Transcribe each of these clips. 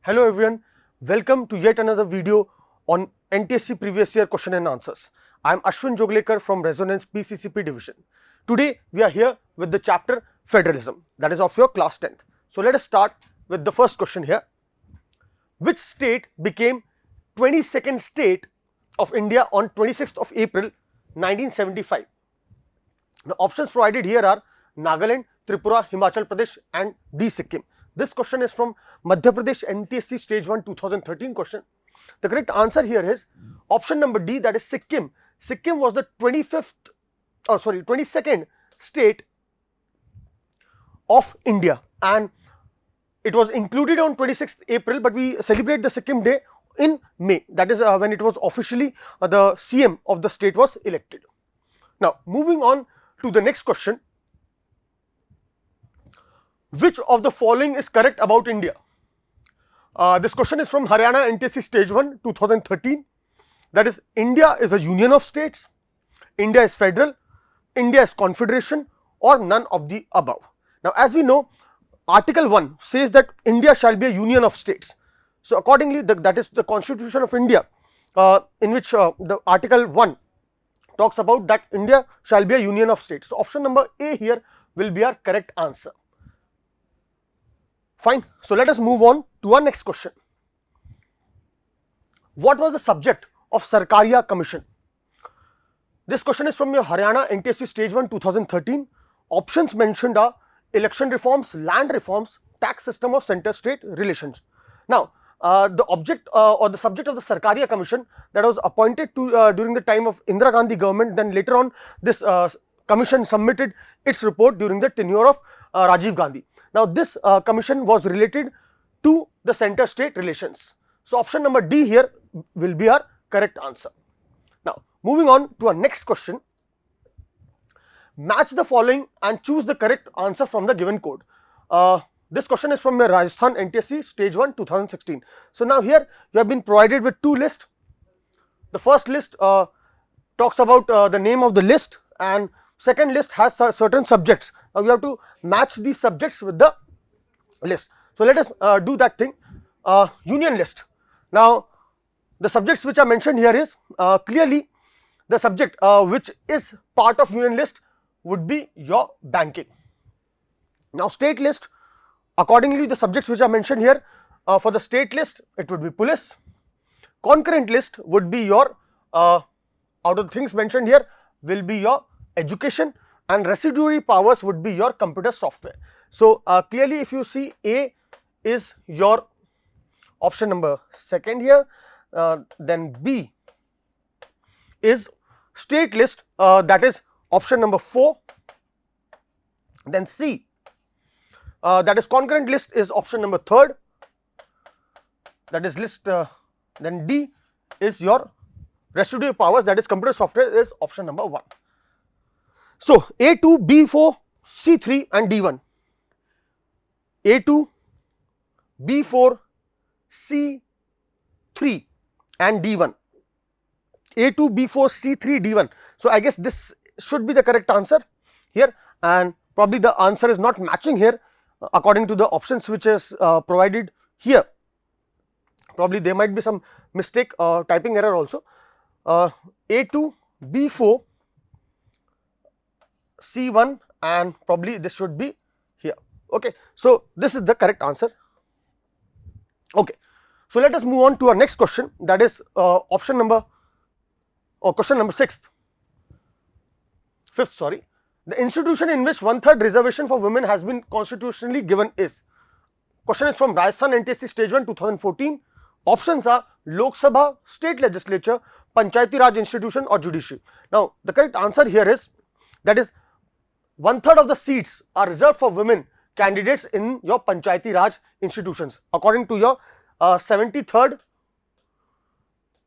Hello everyone, welcome to yet another video on NTSE previous year question and answers. I am Ashwin Joglekar from Resonance PCCP division. Today we are here with the chapter Federalism, that is of your class 10th. So let us start with the first question here. Which state became 22nd state of India on 26th of April 1975? The options provided here are Nagaland, Tripura, Himachal Pradesh and D. Sikkim. This question is from Madhya Pradesh NTSE stage 1 2013 question. The correct answer here is option number D, that is Sikkim. Sikkim was the 22nd state of India and it was included on 26th April, but we celebrate the Sikkim day in May, that is when it was officially the CM of the state was elected. Now moving on to the next question. Which of the following is correct about India? This question is from Haryana NTSE stage 1 2013, that is India is a union of states, India is federal, India is confederation or none of the above. Now as we know, article 1 says that India shall be a union of states. So accordingly that is the constitution of India in which the article 1 talks about that India shall be a union of states. So option number A here will be our correct answer. Fine. So let us move on to our next question. What was the subject of Sarkaria Commission? This question is from your Haryana NTSE stage 1 2013. Options mentioned are election reforms, land reforms, tax system or center state relations. Now the object or the subject of the Sarkaria Commission that was appointed to during the time of Indira Gandhi government, then later on this commission submitted its report during the tenure of Rajiv Gandhi. Now this commission was related to the center state relations. So option number D here will be our correct answer. Now moving on to our next question. Match the following and choose the correct answer from the given code. This question is from your Rajasthan NTSE stage 1 2016. So now here you have been provided with two lists. The first list talks about the name of the list and second list has certain subjects. Now you have to match these subjects with the list. So let us do that thing. Union list. Now the subjects which are mentioned here is clearly the subject which is part of union list would be your banking. Now state list, accordingly the subjects which are mentioned here for the state list it would be police. Concurrent list would be your out of the things mentioned here will be your education and residuary powers would be your computer software. So clearly if you see A is your option number second here, then B is state list, that is option number 4, then C that is concurrent list is option number 3rd, that is list, then D is your residuary powers, that is computer software, is option number 1. So A2, B4, C3 and D1. A2, B4, C3 and D1. A2, B4, C3, D1. So I guess this should be the correct answer here and probably the answer is not matching here according to the options which is provided here. Probably there might be some mistake or typing error also. A2, B4, C1 and probably this should be here. Okay. So this is the correct answer. Okay. So let us move on to our next question, that is option number or question number 5th. Sorry. The institution in which 1/3 reservation for women has been constitutionally given is. Question is from Rajasthan NTSE stage 1 2014. Options are Lok Sabha, state legislature, Panchayati Raj institution or judiciary. Now the correct answer here is that is 1/3 of the seats are reserved for women candidates in your Panchayati Raj institutions according to your 73rd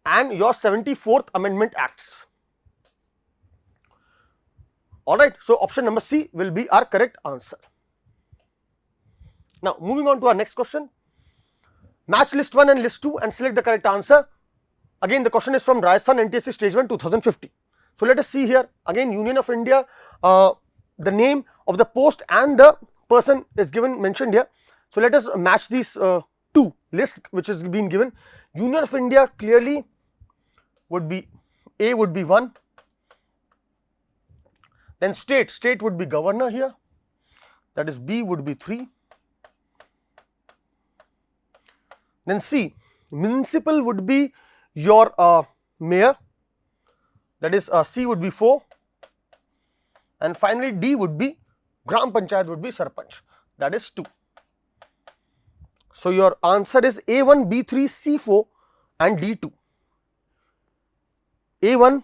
and your 74th Amendment Acts. Alright, so option number C will be our correct answer. Now moving on to our next question. Match list 1 and list 2 and select the correct answer. Again the question is from Rajasthan NTSE stage 1 2050. So let us see here again Union of India, the name of the post and the person is given mentioned here. So let us match these two list which is being given. Union of India clearly would be A would be 1, then state would be governor here, that is B would be 3, then C municipal would be your mayor, that is C would be 4, and finally D would be Gram Panchayat would be Sarpanch, that is 2. So your answer is A1, B3, C4 and D2. A1,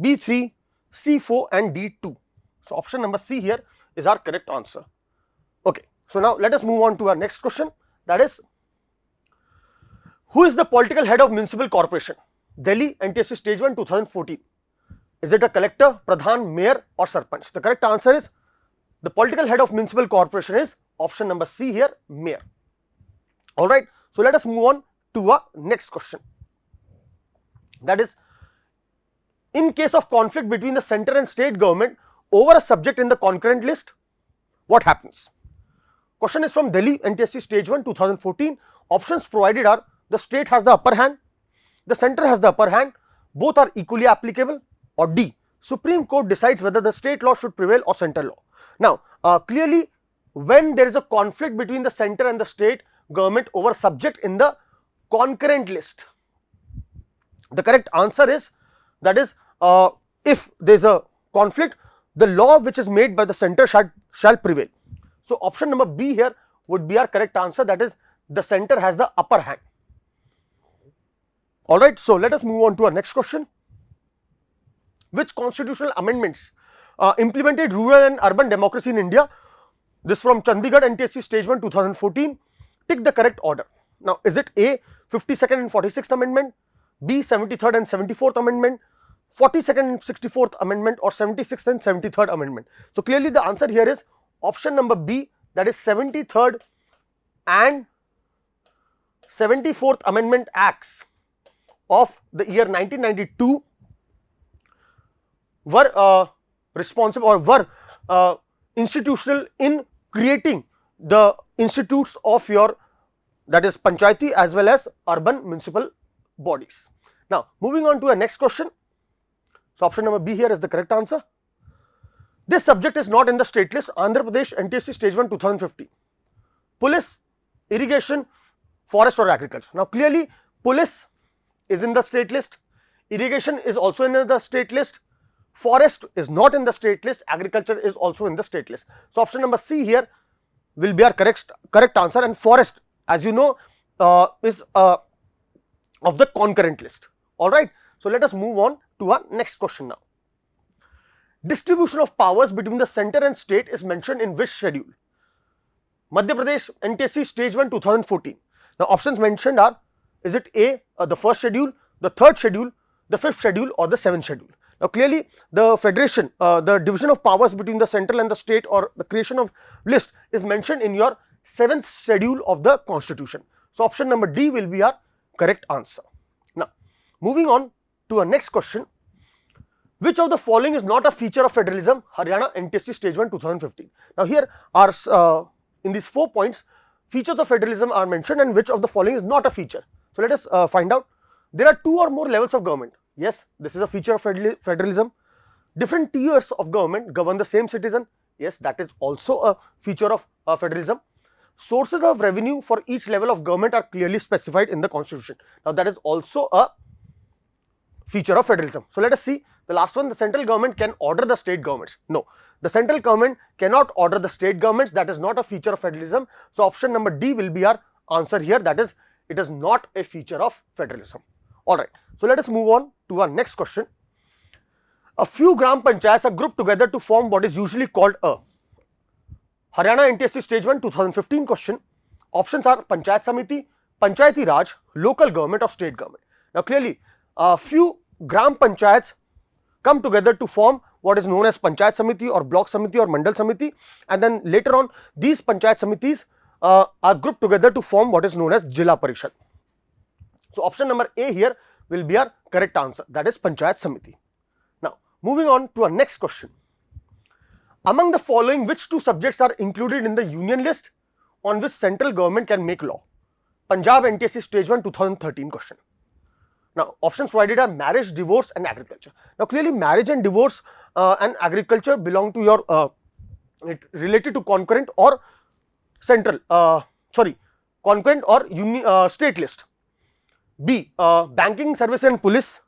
B3, C4 and D2. So option number C here is our correct answer. Okay. So now let us move on to our next question, that is, who is the political head of municipal corporation? Delhi, NTSE stage 1 2014. Is it a collector, pradhan, mayor or sarpanch? The correct answer is, the political head of municipal corporation is option number C here, mayor. Alright. So let us move on to our next question, that is, in case of conflict between the center and state government over a subject in the concurrent list, what happens? Question is from Delhi, NTSE stage 1 2014. Options provided are, the state has the upper hand, the center has the upper hand, both are equally applicable, or D, Supreme Court decides whether the state law should prevail or center law. Now, clearly when there is a conflict between the center and the state government over a subject in the concurrent list, the correct answer is, that is, if there is a conflict, the law which is made by the center shall prevail. So option number B here would be our correct answer, that is, the center has the upper hand. Alright, so let us move on to our next question. Which constitutional amendments implemented rural and urban democracy in India? This from Chandigarh, NTSE stage 1 2014. Tick the correct order. Now, is it A 52nd and 46th amendment, B 73rd and 74th amendment, 42nd and 64th amendment or 76th and 73rd amendment? So clearly the answer here is option number B, that is 73rd and 74th amendment acts of the year 1992 were responsible or were institutional in creating the institutes of your, that is, panchayati as well as urban municipal bodies. Now moving on to our next question. So option number B here is the correct answer. This subject is not in the state list. Andhra Pradesh, NTSE stage 1 2015. Police, irrigation, forest or agriculture. Now clearly police is in the state list, irrigation is also in the state list, forest is not in the state list, agriculture is also in the state list. So option number C here will be our correct answer, and forest, as you know, is of the concurrent list. Alright. So let us move on to our next question now. Distribution of powers between the center and state is mentioned in which schedule? Madhya Pradesh, NTSE stage 1 2014. Now options mentioned are, is it A, the first schedule, the third schedule, the fifth schedule or the seventh schedule? Now clearly the federation, the division of powers between the central and the state or the creation of list is mentioned in your 7th schedule of the constitution. So option number D will be our correct answer. Now moving on to our next question. Which of the following is not a feature of federalism? Haryana, NTSE stage 1 2015. Now here are in these 4 points, features of federalism are mentioned and which of the following is not a feature. So let us find out. There are 2 or more levels of government. Yes, this is a feature of federalism. Different tiers of government govern the same citizen. Yes, that is also a feature of federalism. Sources of revenue for each level of government are clearly specified in the constitution. Now that is also a feature of federalism. So let us see the last one. The central government can order the state governments. No, the central government cannot order the state governments. That is not a feature of federalism. So option number D will be our answer here. That is, it is not a feature of federalism. Alright. So let us move on to our next question. A few gram panchayats are grouped together to form what is usually called a Haryana NTSE stage 1 2015 question. Options are Panchayat Samiti, Panchayati Raj, local government or state government. Now clearly a few gram panchayats come together to form what is known as Panchayat Samiti or Block Samiti or Mandal Samiti, and then later on these Panchayat Samitis are grouped together to form what is known as Jila Parishad. So option number A here will be our correct answer, that is Panchayat Samiti. Now moving on to our next question. Among the following, which 2 subjects are included in the union list on which central government can make law? Punjab NTSE Stage 1 2013 question. Now, options provided are marriage, divorce and agriculture. Now, clearly marriage and divorce and agriculture belong to your related to concurrent or central, concurrent or state list. B, banking services and police.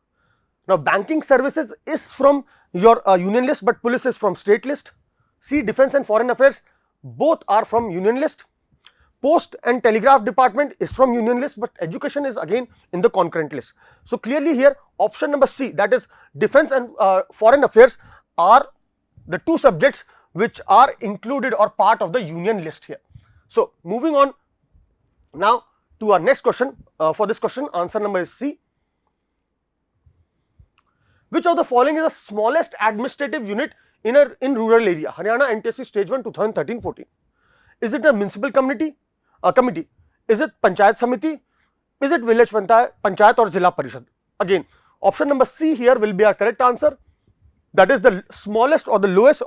Now, banking services is from your union list, but police is from state list. C, defense and foreign affairs, both are from union list. Post and telegraph department is from union list, but education is again in the concurrent list. So, clearly here option number C, that is defense and foreign affairs, are the two subjects which are included or part of the union list here. So, moving on now to our next question. For this question, answer number is C. Which of the following is the smallest administrative unit in rural area? Haryana NTSE Stage 1 2013-14. Is it a municipal committee? Is it Panchayat Samiti? Is it village Panchayat or Zilla Parishad? Again, option number C here will be our correct answer. That is the smallest or the lowest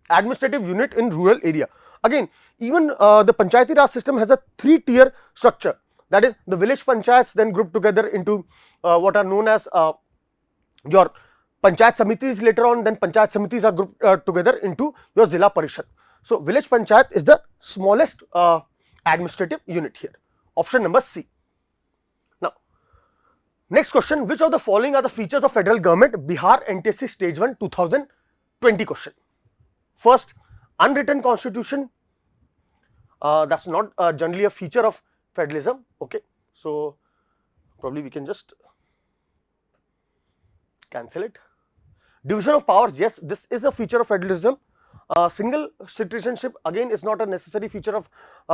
administrative unit in rural area. Again, even the Panchayati Raj system has a 3-tier structure. That is, the village panchayats then grouped together into what are known as your Panchayat Samitis later on, then Panchayat Samitis are grouped together into your Zilla Parishad. So, village panchayat is the smallest administrative unit here. Option number C. Now, next question, which of the following are the features of federal government? Bihar NTSE Stage 1 2020 question. First, unwritten constitution, that is not generally a feature of federalism. Okay. So, probably we can just cancel it. Division of powers, yes, this is a feature of federalism. Single citizenship again is not a necessary feature of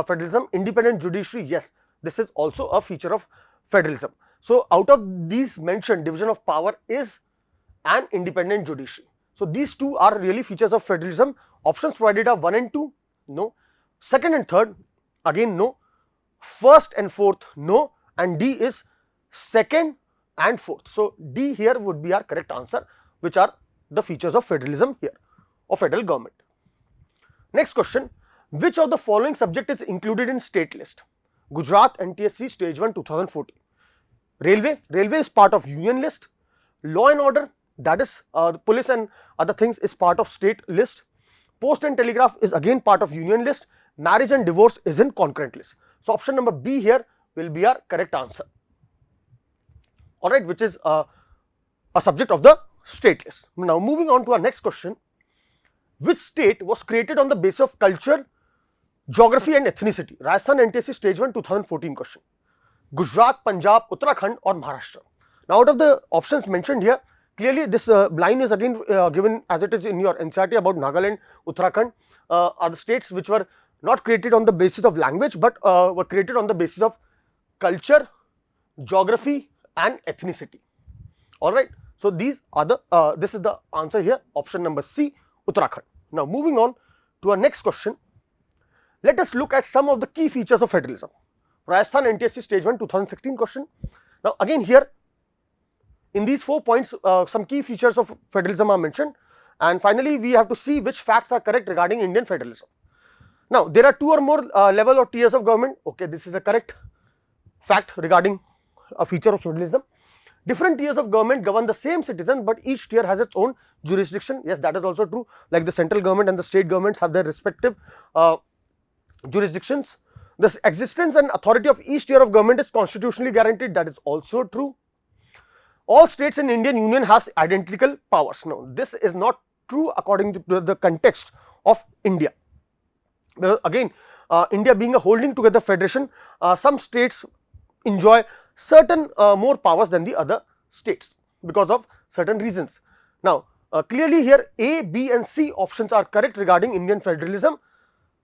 federalism. Independent judiciary, yes, this is also a feature of federalism. So, out of these mentioned, division of power is an independent judiciary. So, these two are really features of federalism. Options provided are 1 and 2, no. Second and third, again no. First and fourth, no. And D is second and fourth. So, D here would be our correct answer, which are the features of federalism here, of federal government. Next question, which of the following subject is included in state list? Gujarat NTSE Stage 1 2014. Railway is part of union list. Law and order, that is police and other things, is part of state list. Post and telegraph is again part of union list. Marriage and divorce is in concurrent list. So, option number B here will be our correct answer. Alright, which is a subject of the state list. Now, moving on to our next question. Which state was created on the basis of culture, geography and ethnicity? Rajasthan NTSE Stage 1 2014 question. Gujarat, Punjab, Uttarakhand or Maharashtra? Now, out of the options mentioned here, clearly this line is again given as it is in your NCERT about Nagaland, Uttarakhand are the states which were not created on the basis of language, but were created on the basis of culture, geography and ethnicity. Alright. So, these are the this is the answer here, option number C, Uttarakhand. Now, moving on to our next question, let us look at some of the key features of federalism. Rajasthan NTSE Stage 1 2016 question. Now, again here in these 4 points some key features of federalism are mentioned, and finally, we have to see which facts are correct regarding Indian federalism. Now, there are 2 or more level or tiers of government. Okay, this is a correct fact regarding a feature of federalism. Different tiers of government govern the same citizen, but each tier has its own jurisdiction. Yes, that is also true. Like the central government and the state governments have their respective jurisdictions. The existence and authority of each tier of government is constitutionally guaranteed. That is also true. All states in Indian Union has identical powers. Now, this is not true according to the context of India. Again, India being a holding together federation, some states enjoy certain more powers than the other states because of certain reasons. Now, clearly here A, B and C options are correct regarding Indian federalism.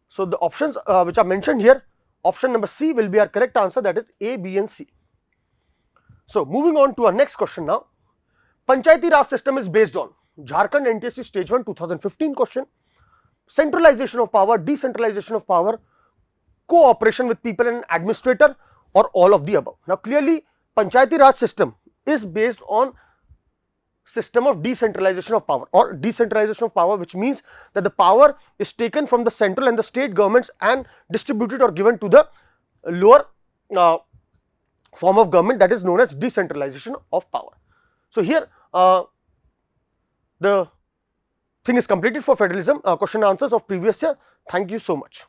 So, the options which are mentioned here, option number C will be our correct answer, that is A, B and C. So, moving on to our next question now. Panchayati Raj system is based on Jharkhand NTSE Stage 1 2015 question. Centralization of power, decentralization of power, cooperation with people and administrator, or all of the above. Now, clearly Panchayati Raj system is based on system of decentralization of power, or decentralization of power, which means that the power is taken from the central and the state governments and distributed or given to the lower form of government, that is known as decentralization of power. So, here the thing is completed for federalism question and answers of previous year. Thank you so much.